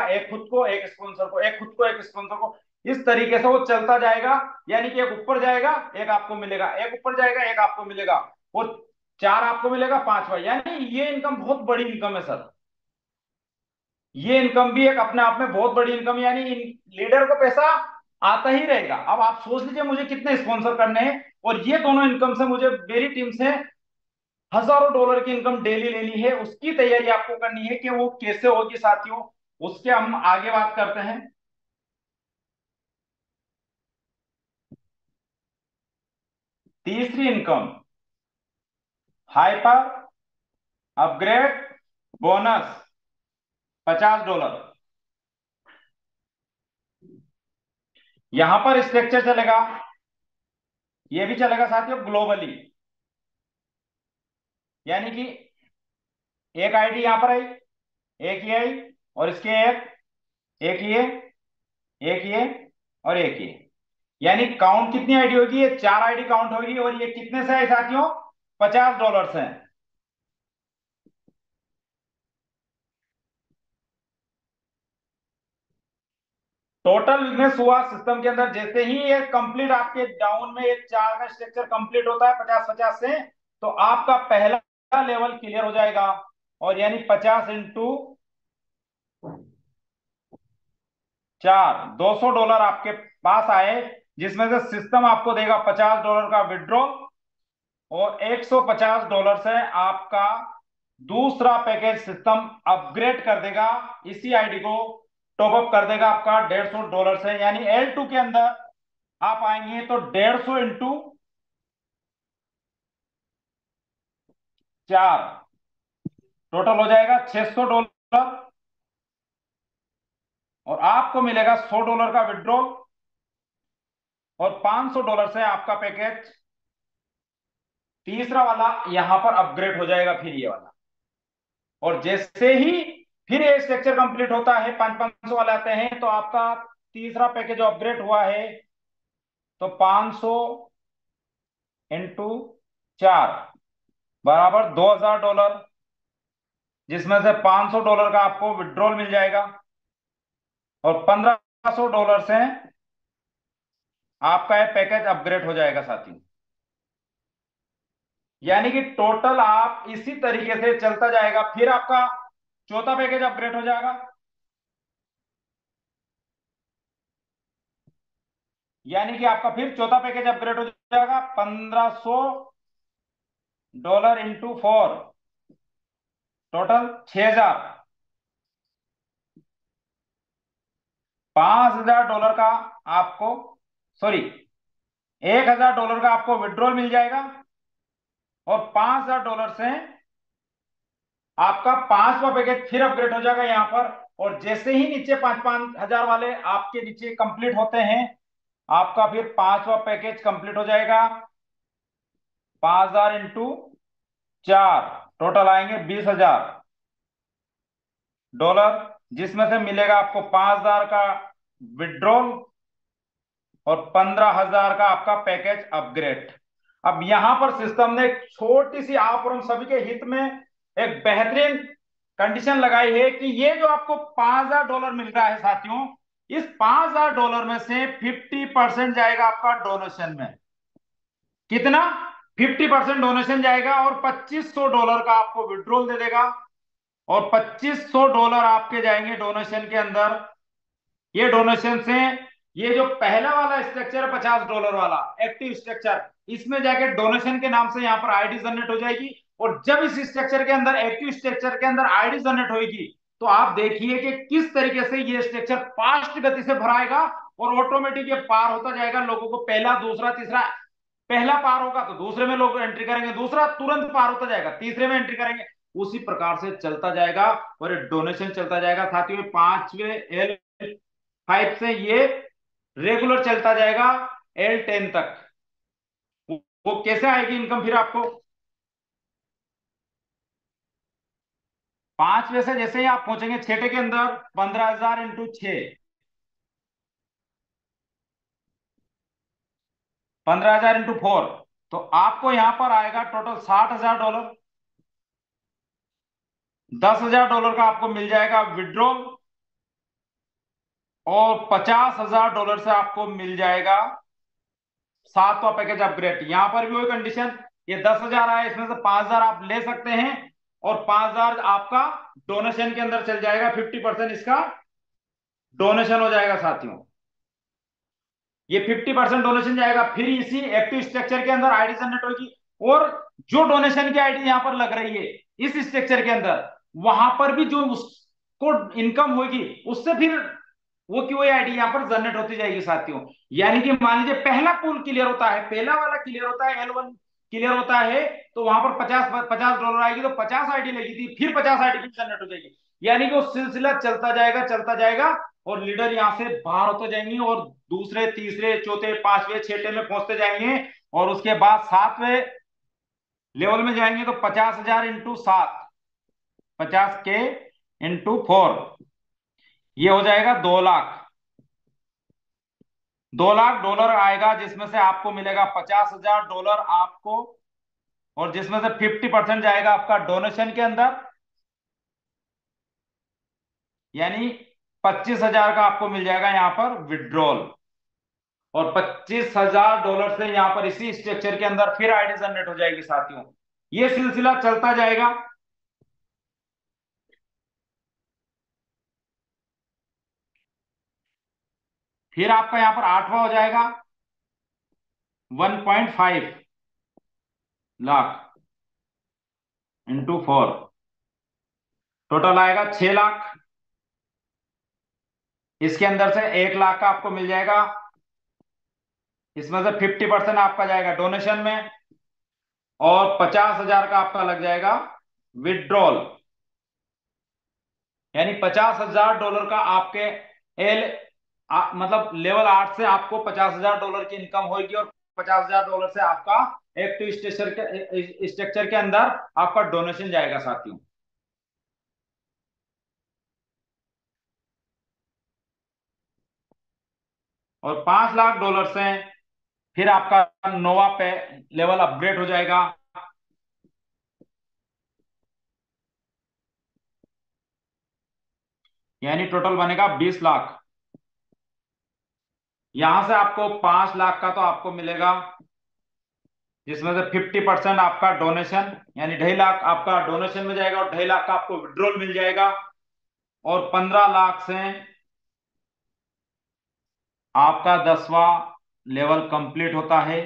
एक खुद को एक स्पॉन्सर को, एक खुद को एक स्पॉन्सर को, इस तरीके से वो चलता जाएगा। यानी कि एक ऊपर जाएगा एक आपको मिलेगा, एक ऊपर जाएगा एक आपको मिलेगा, और चार आपको मिलेगा, पांचवा। यानी ये इनकम बहुत बड़ी इनकम है सर। ये इनकम भी एक अपने आप में बहुत बड़ी इनकम, यानी लीडर को पैसा आता ही रहेगा। अब आप सोच लीजिए मुझे कितने स्पॉन्सर करने हैं, और ये दोनों इनकम से मुझे मेरी टीम से हजारों डॉलर की इनकम डेली लेनी है। उसकी तैयारी आपको करनी है कि वो कैसे होगी साथियों, उसके हम आगे बात करते हैं। तीसरी इनकम, हाइपर अपग्रेड बोनस, $50। यहां पर स्ट्रक्चर चलेगा, ये भी चलेगा साथियों ग्लोबली। यानी कि एक आईडी यहां पर आई, एक ये आई, और इसके एक ये, एक ये, और एक ये। यानी काउंट कितनी आईडी होगी, ये चार आईडी काउंट होगी, और ये कितने से है साथियों, $50 से। टोटल बिजनेस हुआ सिस्टम के अंदर। जैसे ही ये कंप्लीट आपके डाउन में, ये चार का स्ट्रक्चर कंप्लीट होता है 50-50 से, तो आपका पहला लेवल क्लियर हो जाएगा। और यानी 50 × 4, $200 आपके पास आए, जिसमें से सिस्टम आपको देगा $50 का विड्रॉल, और $150 से आपका दूसरा पैकेज सिस्टम अपग्रेड कर देगा, इसी आईडी को टॉप अप कर देगा आपका $150 से। यानी L2 के अंदर आप आएंगे तो 150 × 4 टोटल हो जाएगा $600, और आपको मिलेगा $100 का विड्रॉल, और $500 से आपका पैकेज तीसरा वाला यहां पर अपग्रेड हो जाएगा, फिर ये वाला। और जैसे ही फिर ये स्ट्रक्चर कंप्लीट होता है, 500-500 वाले आते हैं, तो आपका तीसरा पैकेज जो अपग्रेड हुआ है, तो 500 × 4 बराबर $2000, जिसमें से $500 का आपको विड्रॉल मिल जाएगा, और $1500 से आपका ये पैकेज अपग्रेड हो जाएगा साथी। यानी कि टोटल आप इसी तरीके से चलता जाएगा, फिर आपका चौथा पैकेज अपग्रेड हो जाएगा। यानी कि आपका फिर चौथा पैकेज अपग्रेड हो जाएगा, $1500 × 4, टोटल 6000। $5000 का आपको, सॉरी, $1000 का आपको विड्रॉल मिल जाएगा, और $5000 से आपका पांचवा पैकेज फिर अपग्रेड हो जाएगा यहां पर। और जैसे ही नीचे 5-5 हजार वाले आपके नीचे कंप्लीट होते हैं, आपका फिर पांचवा पैकेज कंप्लीट हो जाएगा, 5000 × 4 टोटल आएंगे $20000, जिसमें से मिलेगा आपको 5000 का विड्रॉल, और 15000 का आपका पैकेज अपग्रेड। अब यहां पर सिस्टम ने एक छोटी सी आप और हम सभी के हित में एक बेहतरीन कंडीशन लगाई है कि ये जो आपको $5000 मिल रहा है साथियों, इस $5000 में से 50% जाएगा आपका डोनेशन में। कितना, 50% डोनेशन जाएगा, और $2500 का आपको विड्रॉल दे देगा, और $2500 आपके जाएंगे डोनेशन के अंदर। ये डोनेशन से ये जो पहला वाला स्ट्रक्चर है $50 वाला एक्टिव स्ट्रक्चर, इसमें जाके डोनेशन के नाम से यहाँ पर आईडी जनरेट हो जाएगी। और जब इस स्ट्रक्चर के अंदर, एक्टिव स्ट्रक्चर के अंदर आईडी जनरेट होगी, तो आप देखिए कि किस तरीके से ये स्ट्रक्चर फास्ट गति से भराएगा, और ऑटोमेटिक ये पार होता जाएगा लोगों को। पहला, दूसरा, तीसरा, पहला पार होगा तो दूसरे में लोग एंट्री करेंगे, दूसरा तुरंत पार होता जाएगा, तीसरे में एंट्री करेंगे, उसी प्रकार से चलता जाएगा। और डोनेशन चलता जाएगा साथियों, पांचवे L5 से ये रेगुलर चलता जाएगा L10 तक। वो कैसे आएगी इनकम फिर आपको, पांचवे से जैसे ही आप पहुंचेंगे छठे के अंदर, 15000 × 6, 15000 × 4, तो आपको यहां पर आएगा टोटल $60000। $10000 का आपको मिल जाएगा विड्रॉल, और $50,000 से आपको मिल जाएगा 7वां पैकेज अपग्रेड। यहां पर भी वही कंडीशन, ये 10,000 आए, इसमें से 5,000 आप ले सकते हैं और 5,000 आपका डोनेशन के अंदर चल जाएगा। 50% इसका डोनेशन हो जाएगा साथियों, ये 50% डोनेशन जाएगा। फिर इसी एक्टिव स्ट्रक्चर के अंदर आईडी जनरेट होगी और जो डोनेशन की आईडी यहां पर लग रही है इस स्ट्रक्चर के अंदर, वहां पर भी जो उसको इनकम होगी उससे फिर वो की वही आईडी यहां पर जनरेट होती जाएगी साथियों। यानी कि मान लीजिए पहला पूल क्लियर होता है, पहला वाला क्लियर होता है, L1 क्लियर होता है, तो वहां पर $50 आएगी, तो 50 आईडी लगी थी, फिर 50 आईडी जनरेट हो जाएगी। यानी कि वो सिलसिला चलता जाएगा चलता जाएगा और लीडर यहां से बाहर होते जाएंगे और दूसरे तीसरे चौथे पांचवें छठे में पहुंचते जाएंगे और उसके बाद 7वें लेवल में जाएंगे तो 50,000 इंटू 7, 50K इंटू 4, ये हो जाएगा 2 लाख। $2 लाख आएगा, जिसमें से आपको मिलेगा $50,000 आपको, और जिसमें से 50% जाएगा आपका डोनेशन के अंदर, यानी 25,000 का आपको मिल जाएगा यहां पर विड्रॉल। और $25,000 से यहां पर इसी स्ट्रक्चर के अंदर फिर आईडी जनरेट हो जाएगी साथियों। ये सिलसिला चलता जाएगा। फिर आपका यहां पर 8वां हो जाएगा 1.5 लाख इंटू 4, टोटल आएगा 6 लाख। इसके अंदर से 1 लाख का आपको मिल जाएगा, इसमें से 50% आपका जाएगा डोनेशन में और 50,000 का आपका लग जाएगा विड्रॉल। यानी $50,000 का आपके एल मतलब लेवल 8 से आपको $50,000 की इनकम होगी और $50,000 से आपका एक्टिव स्ट्रक्चर के अंदर आपका डोनेशन जाएगा साथियों। और $5 लाख से फिर आपका नोवा पे लेवल अपग्रेड हो जाएगा। यानी टोटल बनेगा 20 लाख। यहां से आपको 5 लाख का तो आपको मिलेगा, जिसमें से 50% आपका डोनेशन, यानी 2.5 लाख आपका डोनेशन में जाएगा और 2.5 लाख का आपको विड्रॉल मिल जाएगा। और 15 लाख से आपका 10वां लेवल कंप्लीट होता है।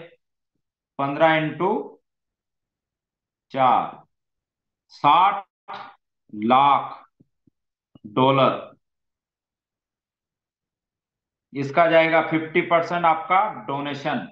15 इंटू 4, $60 लाख। इसका जाएगा 50% आपका डोनेशन।